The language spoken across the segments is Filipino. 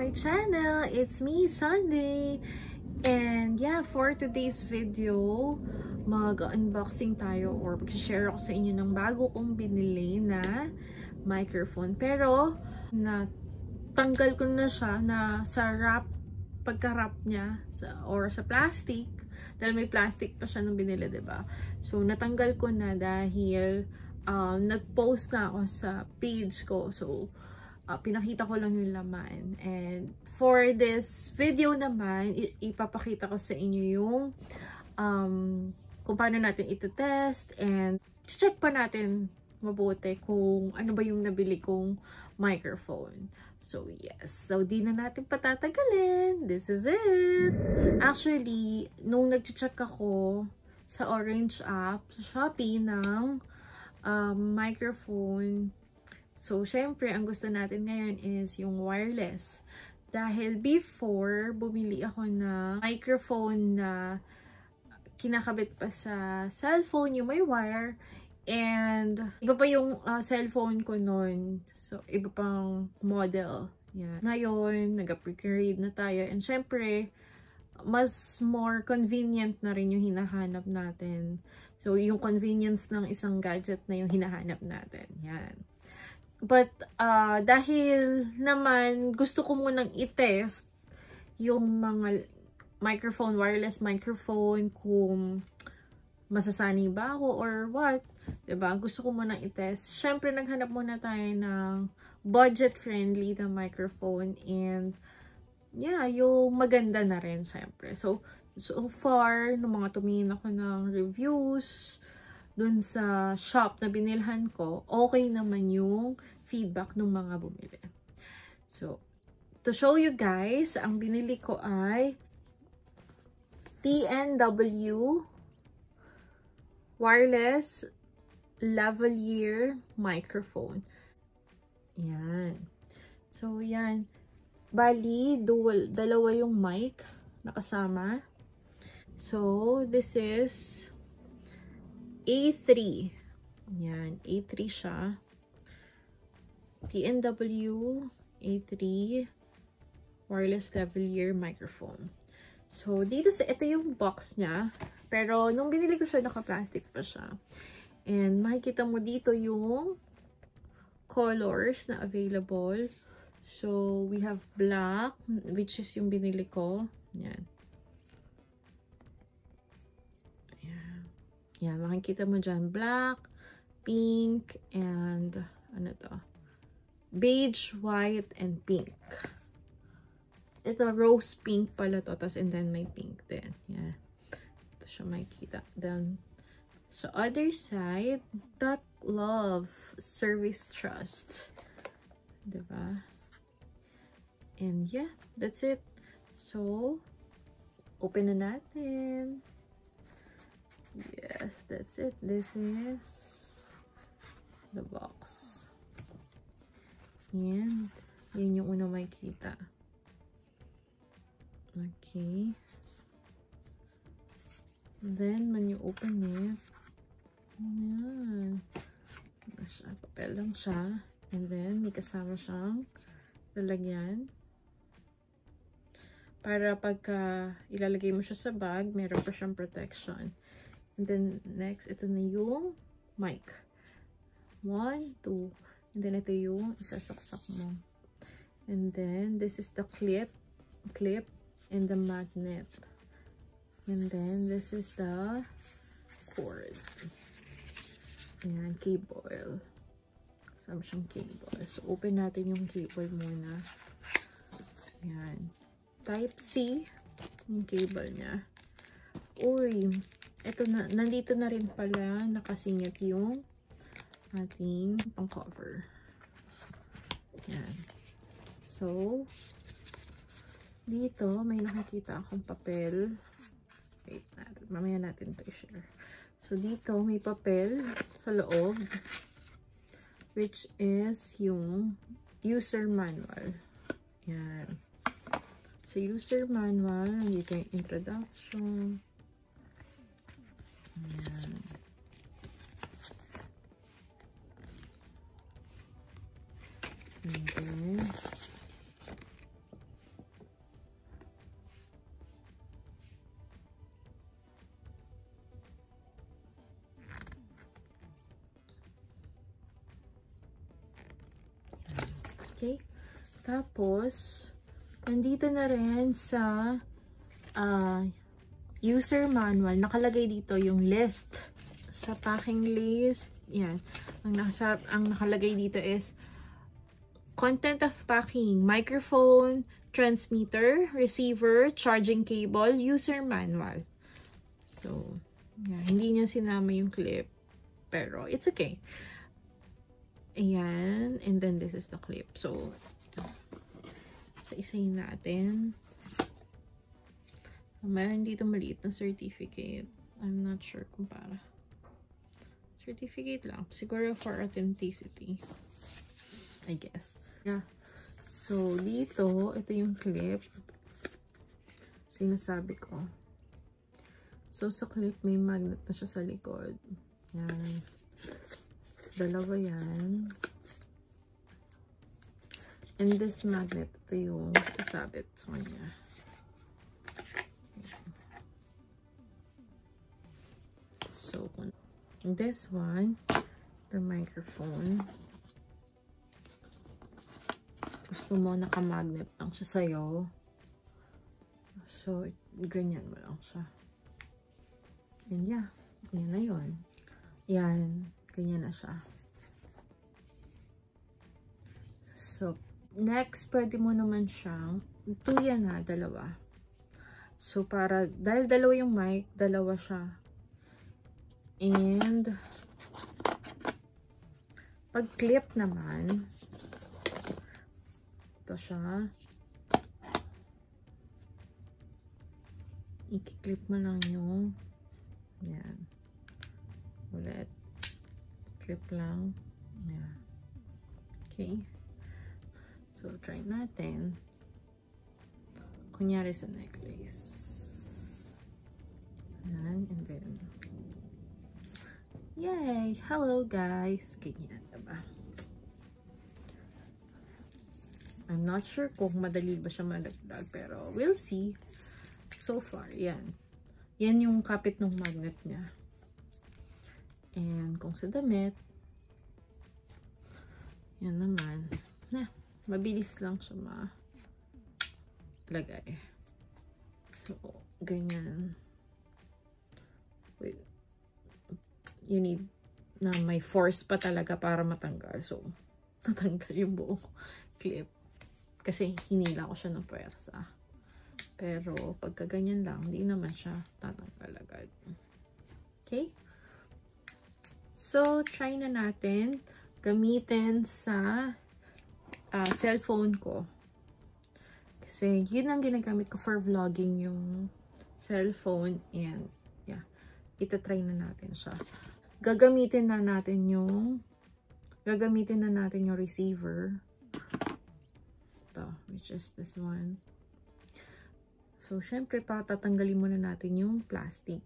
my channel. It's me, Sunday. And yeah, for today's video, mag-unboxing tayo or mag-share ako sa inyo ng bago kong binili na microphone. Pero, natanggal ko na siya na sa wrap, pagka-wrap niya, or sa plastic. Dahil may plastic pa siya nung binili, diba? So, natanggal ko na dahil nag-post na ako sa page ko. So, pinakita ko lang yung laman. And for this video naman, ipapakita ko sa inyo yung kung paano natin ito test and check pa natin mabuti kung ano ba yung nabili kong microphone. So yes, so di na natin patatagalin. This is it. Actually, nung nag-check ako sa Orange app, sa Shopee ng microphone, so, syempre, ang gusto natin ngayon is yung wireless. Dahil before, bumili ako na microphone na kinakabit pa sa cellphone, yung may wire. And, iba pa yung cellphone ko noon. So, iba pang model. Yan. Ngayon, nag-upgrade na tayo. And syempre, mas more convenient na rin yung hinahanap natin. So, yung convenience ng isang gadget na yung hinahanap natin. Yan. But, dahil naman gusto ko munang i-test yung mga microphone, wireless microphone, kung masasani ba ako or what, diba? Gusto ko munang i-test. Syempre, naghanap muna tayo ng budget-friendly na microphone and, yeah, yung maganda na rin, syempre. So far, nung mga tumingin ako ng reviews, dun sa shop na binilhan ko, okay naman yung feedback ng mga bumili. So, to show you guys, ang binili ko ay TNW wireless lavalier microphone. Yan. So, yan. Bali, dalawa yung mic nakasama. So, this is A3. Yan, A3 siya. TNW A3 wireless lavalier microphone. So, dito ito yung box niya. Pero, nung binili ko siya, naka-plastic pa siya. And, makikita mo dito yung colors na available. So, we have black, which is yung binili ko. Yan. Yan, makikita mo dyan, black, pink, and ano to? Beige, white, and pink. Ito, rose pink pala to, tas and then may pink din. Yan. Ito siya makikita. Then, sa other side, Duck Love Service Trust. Diba? And yeah, that's it. So, open na natin. Yes, that's it. This is the box. Yan. Yan yung una makikita. Okay. Then, when you open it, yan. Papel lang siya. And then, may kasama siyang lalagyan. Para pagka ilalagay mo siya sa bag, meron pa siyang protection. And then, next, ito na yung mic. 1, 2. And then, ito yung isasaksak mo. And then, this is the clip, and the magnet. And then, this is the cord. Ayan, cable. Kasama siyang cable. So, open natin yung cable muna. Ayan. Type-C, yung cable niya. Uy, ito na, nandito na rin pala nakasingit yung ating pang-cover. Yan. So, dito may nakikita akong papel. Wait, mamaya natin ito i-share. So, dito may papel sa loob, which is yung user manual. Yan. Sa user manual, nandito yung introduction. Ayan. And then, Okay? Tapos, nandito na rin sa user manual, nakalagay dito yung list. Sa packing list, yan. Ang nakalagay dito is content of packing, microphone, transmitter, receiver, charging cable, user manual. So, yeah, hindi niya sinama yung clip. Pero, it's okay. Ayan. And then, this is the clip. So, isa-isayin natin. Mayroon dito maliit na certificate. I'm not sure kung para. Certificate lang. Siguro for authenticity. I guess. Yeah. So, dito, ito yung clip. Sinasabi ko. So, sa clip, may magnet na siya sa likod. Yan. Dalawa yan. And this magnet, ito yung sasabit sa kanya. So, this one, the microphone. Gusto mo, naka-magnet lang siya sa'yo. So, ganyan mo lang siya. And yeah, yan na yun. Yan, ganyan na siya. So, next, pwede mo naman siyang, ito yan ha, dalawa. So, dahil dalawa yung mic, dalawa siya. And, pag clip naman, ito siya. I-clip mo lang yung, yan. Ulit. Clip lang. Yan. Okay. So, try natin. Kunyari sa necklace. Yan. And then, yay! Hello, guys! Ganyan, diba? I'm not sure kung madali ba siya malagdag, pero we'll see. So far, yan. Yan yung kapit ng magnet niya. And kung sa damit, yan naman. Mabilis lang siya malagay. So, ganyan. Wait. You need na may force pa talaga para matanggal. So, natanggal yung buong clip. Kasi hinila ko siya ng puwersa. Pero, pagka ganyan lang, hindi naman siya tatanggal agad. Okay? So, try na natin gamitin sa cellphone ko. Kasi, yun ang ginagamit ko for vlogging, yung cellphone. And, yeah. Itatry na natin siya. Gagamitin na natin yung receiver. Ito, which is this one. So, syempre, tatanggalin muna natin yung plastic.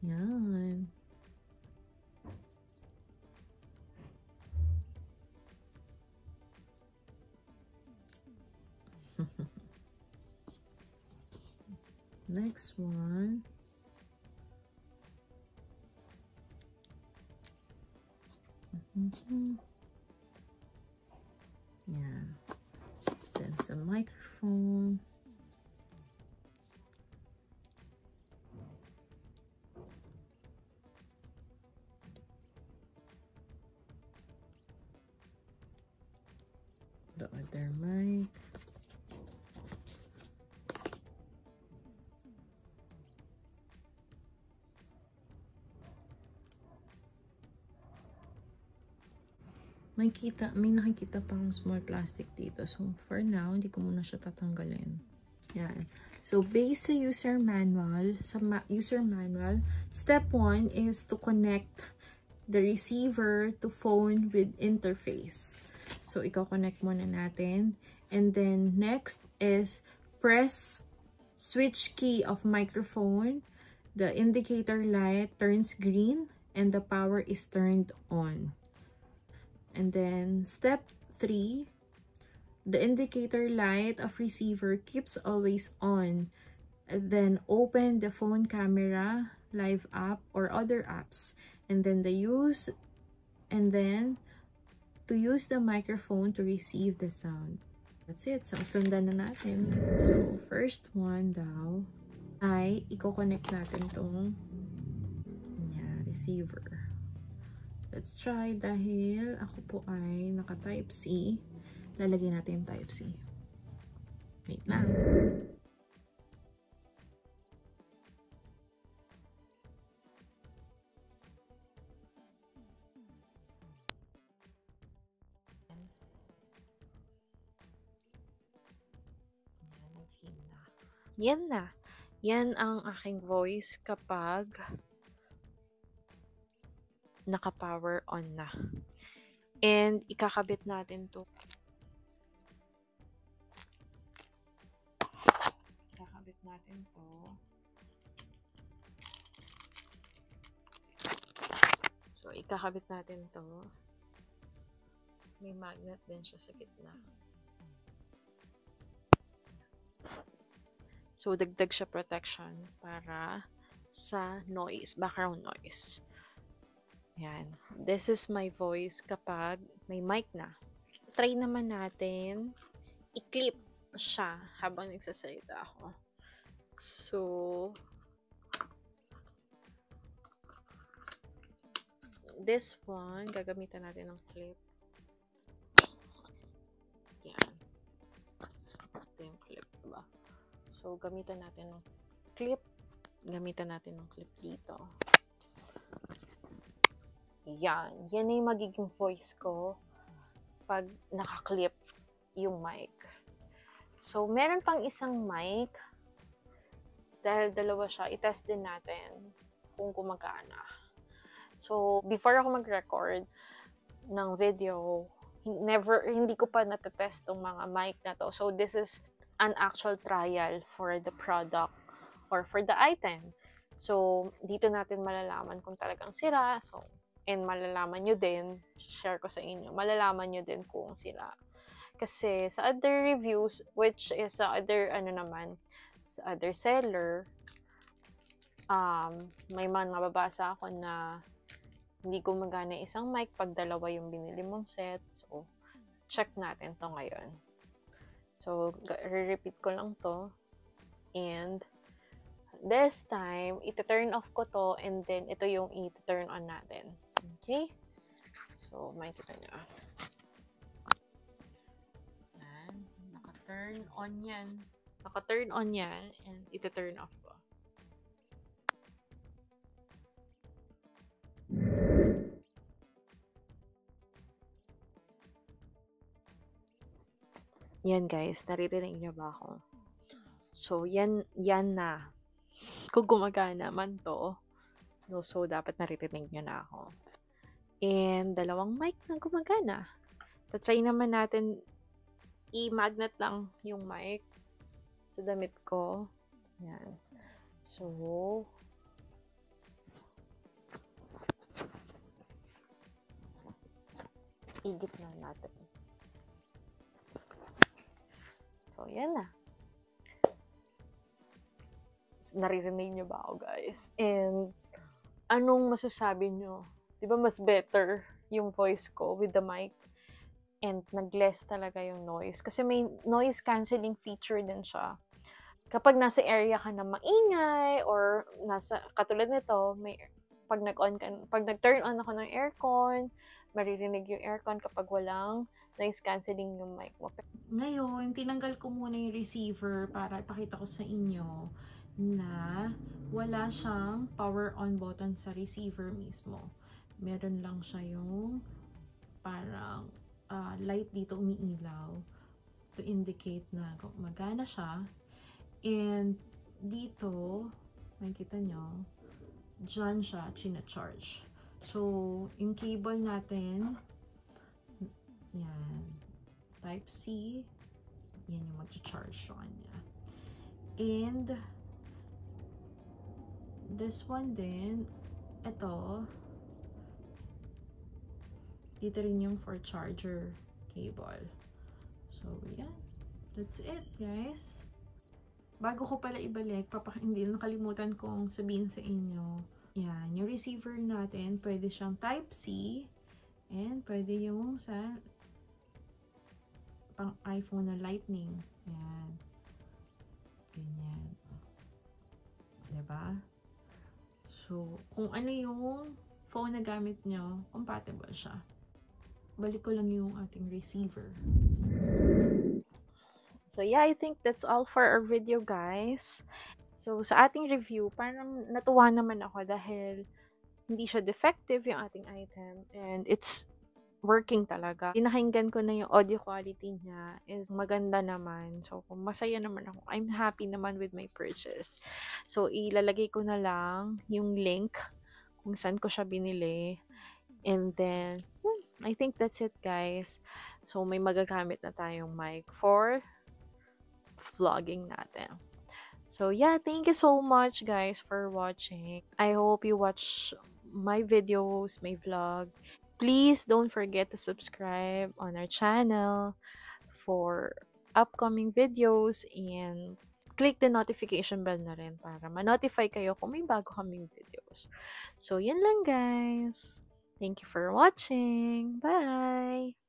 Yan. Next one. Yan. Then sa microphone. The other mic. May nakikita pang small plastic dito. So, for now, hindi ko muna siya tatanggalin. Yan. So, based sa user manual, step 1 is to connect the receiver to phone with interface. So, i-connect muna natin. And then, next is press switch key of microphone. The indicator light turns green and the power is turned on. And then, step 3, the indicator light of receiver keeps always on. And then, open the phone camera, live app, or other apps. And then, to use the microphone to receive the sound. That's it. So, sundan na natin. So, first one daw ay i-connect natin tong receiver. Let's try dahil ako po ay naka-type C. Lalagyan natin yung type C. Wait lang. Yan na. Yan ang aking voice kapag naka-power on na. And ikakabit natin to. Ikakabit natin to. So, ikakabit natin to. May magnet din siya sa gitna. So, dagdag siya protection para sa noise, background noise. Yan. This is my voice kapag may mic na. Try naman natin i-clip siya habang nagsasalita ako. So, this one, gagamitan natin ng clip. Yan. Ito yung clip, diba? So, gamitan natin ng clip. Gamitan natin ng clip dito. Yan. Yan na yung magiging voice ko pag naka-clip yung mic. So, meron pang isang mic. Dahil dalawa siya, i-test din natin kung gumagana. So, before ako mag-record ng video, hindi ko pa natetest tong mga mic na to. So, this is an actual trial for the product or for the item. So, dito natin malalaman kung talagang sira. So, and malalaman nyo din, share ko sa inyo, malalaman nyo din kung sira. Kasi sa other reviews, which is sa other, sa other seller, may mga nababasa ako na hindi gumagana isang mic pag dalawa yung binili mong set. So, check natin to ngayon. So, re-repeat ko lang to. And, this time, ita-turn off ko to and then ito yung ita-turn on natin. Okay? So, makikita nyo. Yan. Naka-turn on yan. Naka-turn on yan and ita-turn off ko. Yan guys, naririnig niyo ba ako? So, yan na. Kung gumagana man to, so dapat naririnig niyo na ako. And, dalawang mic na gumagana. Tatry naman natin i-magnet lang yung mic sa damit ko. Yan. So, igit na natin. So, yan na. Naririnig nyo ba ako, guys? And, anong masasabi nyo? Diba mas better yung voice ko with the mic? And, nag-less talaga yung noise. Kasi may noise cancelling feature din siya. Kapag nasa area ka na maingay, or katulad nito, pag nag-turn on ako ng aircon, maririnig yung aircon kapag walang noise cancelling yung mic mo. Ngayon, tinanggal ko muna yung receiver para ipakita ko sa inyo na wala siyang power on button sa receiver mismo. Meron lang siya yung parang light dito umiilaw to indicate na magana siya. And dito, makikita nyo, dyan siya china-charge. So, yung cable natin, yan, type C, yan yung mag-charge sa kanya. And, this one din, ito, dito rin yung for charger cable. So, yan. That's it, guys. Bago ko pala ibalik, hindi nakalimutan kong sabihin sa inyo, yan, yung receiver natin, pwede siyang type C, And pwede yung sa pang iPhone na Lightning. Yan. Ganyan. Diba? So, kung ano yung phone na gamit nyo, compatible siya. Balik ko lang yung ating receiver. So yeah, I think that's all for our video, guys. So sa ating review, parang natuwa naman ako dahil hindi siya defective yung ating item and it's working talaga. Pinakinggan ko na yung audio quality niya is maganda naman. So masaya naman ako. I'm happy naman with my purchase. So ilalagay ko na lang yung link kung saan ko siya binili. And then, I think that's it, guys. So may magagamit na tayong mic for vlogging natin. So yeah, thank you so much guys for watching. I hope you watch my videos, my vlog. Please don't forget to subscribe on our channel for upcoming videos and click the notification bell na rin para ma-notify kayo kung may bago kaming videos. So yun lang guys. Thank you for watching. Bye!